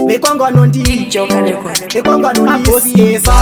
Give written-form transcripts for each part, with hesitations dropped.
bekwangwa bekwangwa nondisiesa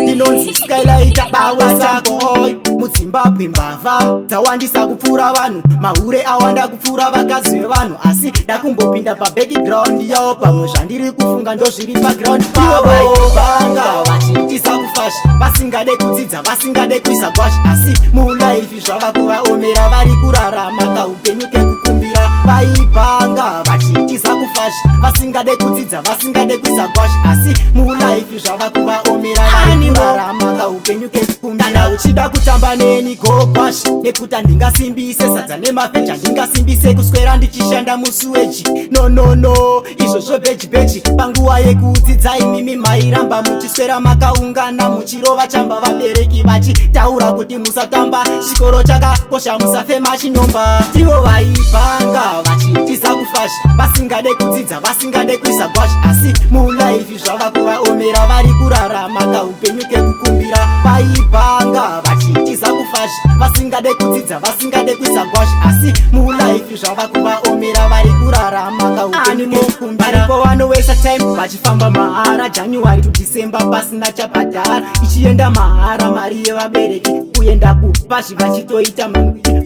ndinonzi skylight bawa zako muzimbabwe mbavha dzawandisa kupfuura vanhu mahure awanda kupfuura vakazi vevanhu asi ndakumbopinda pabackground yavo pamwe zvandiri kufunga ndozviri paground pavaivanga vachiitisa kufashi vasingade kudzidza vasingade kuisa kwashi asi mulaifi zvava kuvaomera vari kurarama kaupenyu kekukumbira vaipanga vachiitisa kufashi vasingade kudzidza vasingade kuisa kwashi asi mulaifi zvava kuvaomera vari kurarama kaupenyu kekukumbira uchida kutamba neni gopashi nekuti handingasimbise sadza nemafeji handingasimbise kuswera ndichishanda musuweji no izvozvo bheji panguva yekudzidza imimi mairamba muchiswera makaungana muchirova chamba vabereki vachitaura kuti musatamba chikoro chakakosha musafema chinyomba ivo vaipanga vachiitisa kufashi vasingade kudzidza vasingade kuisa gwashi asi mulaifi zvava kuvaomera vari kurarama kaupenyu kekukumbira vaipanga vachiitisa kufashi vasingade kudzidza vasingade kuisa gwashi asi mulaifi zvava kuvaomera vari kurarama kaupenyu kekukumbira varipo vanowesa time vachifamba mahara january to december pasina chabhadhara ichienda mahara mari yevabereki kuenda kupashi vachitoita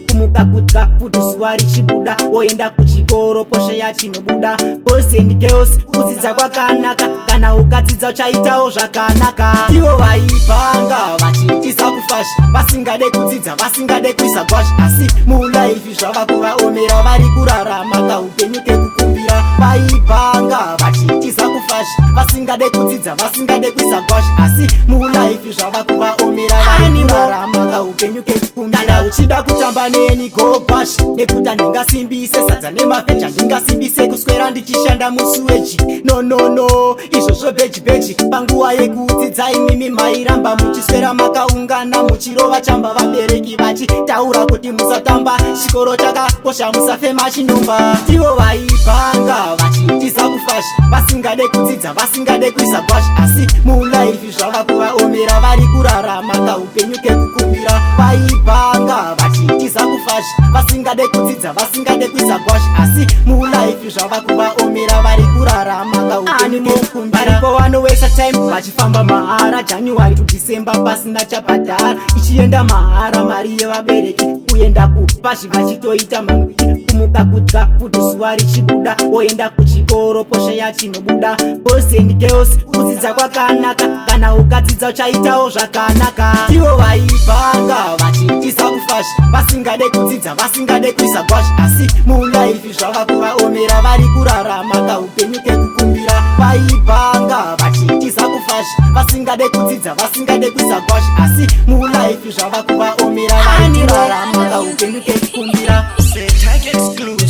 kumuka kutya kuti zuva richibuda woenda kuchikoro posha yachinobuda boys and girls kudzidza kwakanaka kana ukadzidza uchaitawo zvakanaka ivo vaipanga vachiitisa kufashi vasingade kudzidza vasingade kuisa gwashi asi mulaifi zvava kuvaomera vari kurarama kaupenyu kekukumbira vaipanga vachiitisa kufashi vasingade kudzidza vasingade kuisa gwashi asi mulaifi zvava kuvaomera vari kurarama kaupenyu kekukumbira uchida kutamba neni gopashi nekuti handingasimbise sadza nemafeji handingasimbise kuswera ndichishanda musuweji no izvozvo bheji panguva yekudzidza imimi mairamba muchiswera makaungana muchirova chamba vabereki vachitaura kuti musatamba chikoro chakakosha musafema chinyomba ivo vaipanga vachiitisa kufashi vasingade kudzidza vasingade kuisa gwashi asi mulaifi zvava kuvaomera vari kurarama kaupenyu kekukumbira vaipanga vachiitisa kufashi vasingade kudzidza vasingade kuisa gwashi asi mulaifi zvava kuvaomera vari kurarama kaupenyu kekukumbira varipo vanowesa time vachifamba mahara january to december pasina chabhadhara ichienda mahara mari yevabereki kuenda kupashi vachitoita kumuka kutya kuti zuva richibuda woenda kuchikoro posha yachinobuda boys and girls kudzidza kwakanaka kana ukadzidza uchaitawo zvakanaka ivo vaipanga vachiitisa kufashi vasingade kudzidza vasingade kuisa gwashi asi mulaifi zvava kuvaomera vari kurarama kaupenyu kekukumbira vaipanga vachiitisa kufashi vasingade kudzidza vasingade kuisa gwashi asi mulaifi zvava kuvaomera vari kurarama kaupenyu kekukumbira Say tag exclude